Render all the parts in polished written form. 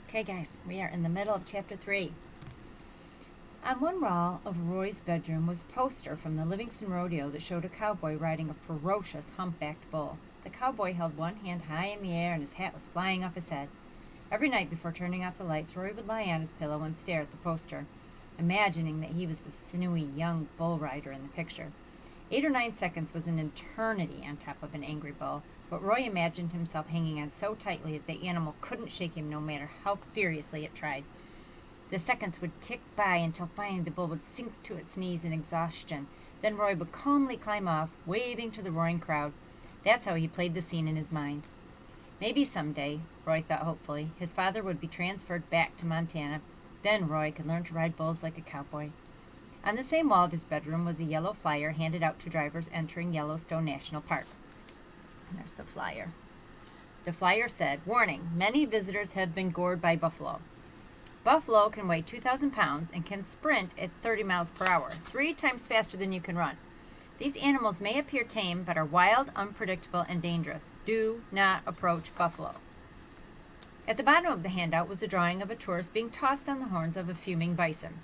Okay, guys, we are in the middle of chapter 3. On one wall of Roy's bedroom was a poster from the Livingston Rodeo that showed a cowboy riding a ferocious humpbacked bull. The cowboy held one hand high in the air and his hat was flying off his head. Every night before turning off the lights, Roy would lie on his pillow and stare at the poster, imagining that he was the sinewy young bull rider in the picture. 8 or 9 seconds was an eternity on top of an angry bull, but Roy imagined himself hanging on so tightly that the animal couldn't shake him no matter how furiously it tried. The seconds would tick by until finally the bull would sink to its knees in exhaustion. Then Roy would calmly climb off, waving to the roaring crowd. That's how he played the scene in his mind. Maybe someday, Roy thought hopefully, his father would be transferred back to Montana. Then Roy could learn to ride bulls like a cowboy. On the same wall of his bedroom was a yellow flyer handed out to drivers entering Yellowstone National Park. And there's the flyer. The flyer said, "Warning, many visitors have been gored by buffalo. Buffalo can weigh 2,000 pounds and can sprint at 30 miles per hour, 3 times faster than you can run. These animals may appear tame, but are wild, unpredictable, and dangerous. Do not approach buffalo." At the bottom of the handout was a drawing of a tourist being tossed on the horns of a fuming bison.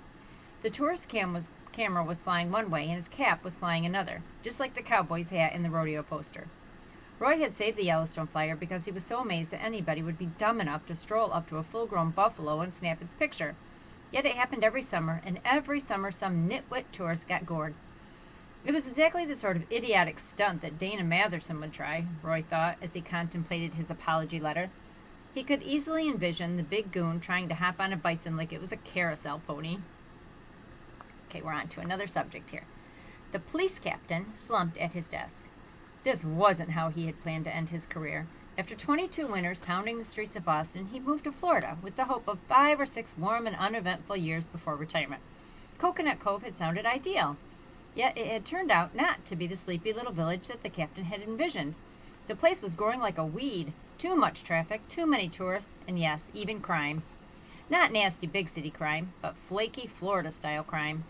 The tourist's camera was flying one way and his cap was flying another, just like the cowboy's hat in the rodeo poster. Roy had saved the Yellowstone flyer because he was so amazed that anybody would be dumb enough to stroll up to a full-grown buffalo and snap its picture. Yet it happened every summer, and every summer some nitwit tourist got gored. It was exactly the sort of idiotic stunt that Dana Matherson would try, Roy thought, as he contemplated his apology letter. He could easily envision the big goon trying to hop on a bison like it was a carousel pony. Okay, we're on to another subject here. The police captain slumped at his desk. This wasn't how he had planned to end his career. After 22 winters pounding the streets of Boston, he'd moved to Florida with the hope of 5 or 6 warm and uneventful years before retirement. Coconut Cove had sounded ideal. Yet it had turned out not to be the sleepy little village that the captain had envisioned. The place was growing like a weed. Too much traffic, too many tourists, and yes, even crime. Not nasty big city crime, but flaky Florida-style crime.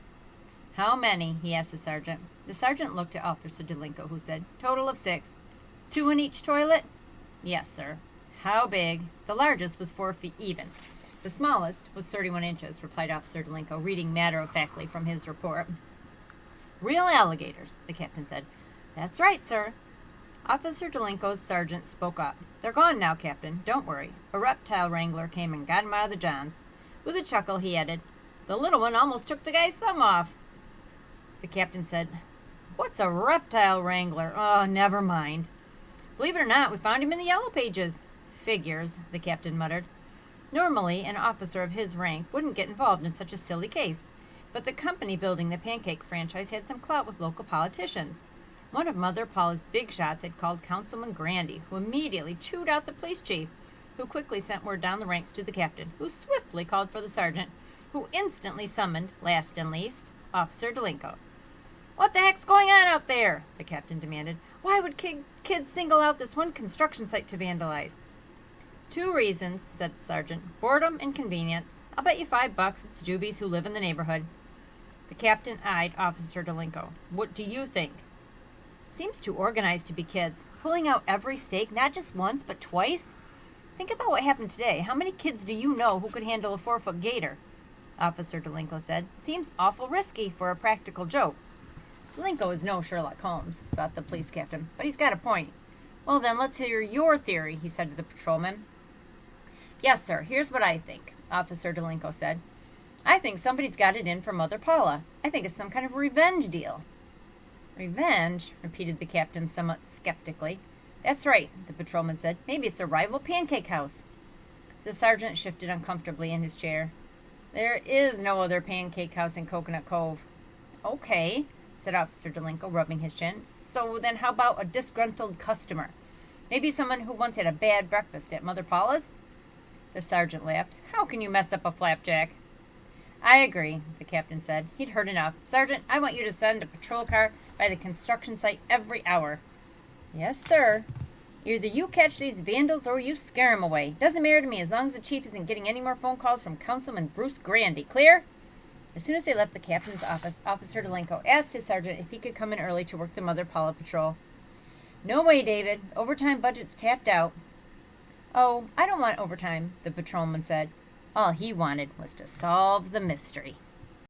"How many?" he asked the sergeant. The sergeant looked at Officer Delinko, who said, "Total of 6. 2 in each toilet?" "Yes, sir." "How big?" "The largest was 4 feet even. The smallest was 31 inches, replied Officer Delinko, reading matter-of-factly from his report. "Real alligators," the captain said. "That's right, sir." Officer Delinko's sergeant spoke up. "They're gone now, Captain. Don't worry. A reptile wrangler came and got 'em out of the Johns." With a chuckle, he added, "The little one almost took the guy's thumb off." The captain said, "What's a reptile wrangler? Oh, never mind." "Believe it or not, we found him in the yellow pages." "Figures," the captain muttered. Normally, an officer of his rank wouldn't get involved in such a silly case, but the company building the pancake franchise had some clout with local politicians. One of Mother Paula's big shots had called Councilman Grandy, who immediately chewed out the police chief, who quickly sent word down the ranks to the captain, who swiftly called for the sergeant, who instantly summoned, last and least, Officer Delinko. "What the heck's going on out there?" the captain demanded. "Why would kids single out this one construction site to vandalize?" "2 reasons," said the sergeant. "Boredom and convenience. I'll bet you $5 it's juvies who live in the neighborhood." The captain eyed Officer Delinko. "What do you think?" "Seems too organized to be kids. Pulling out every stake, not just once, but twice. Think about what happened today. How many kids do you know who could handle a 4-foot gator?" Officer Delinko said. "Seems awful risky for a practical joke." Delinko is no Sherlock Holmes, thought the police captain, but he's got a point. "Well then, let's hear your theory," he said to the patrolman. "Yes, sir, here's what I think," Officer Delinko said. "I think somebody's got it in for Mother Paula. I think it's some kind of revenge deal." "Revenge?" repeated the captain somewhat skeptically. "That's right," the patrolman said. "Maybe it's a rival pancake house." The sergeant shifted uncomfortably in his chair. "There is no other pancake house in Coconut Cove." "Okay," said Officer Delinko, rubbing his chin. "So then how about a disgruntled customer? Maybe someone who once had a bad breakfast at Mother Paula's?" The sergeant laughed. "How can you mess up a flapjack?" "I agree," the captain said. He'd heard enough. "Sergeant, I want you to send a patrol car by the construction site every hour." "Yes, sir." "Either you catch these vandals or you scare 'em away. Doesn't matter to me as long as the chief isn't getting any more phone calls from Councilman Bruce Grandy. Clear?" As soon as they left the captain's office, Officer Delinko asked his sergeant if he could come in early to work the Mother Paula patrol. "No way, David. Overtime budget's tapped out." "Oh, I don't want overtime," the patrolman said. All he wanted was to solve the mystery.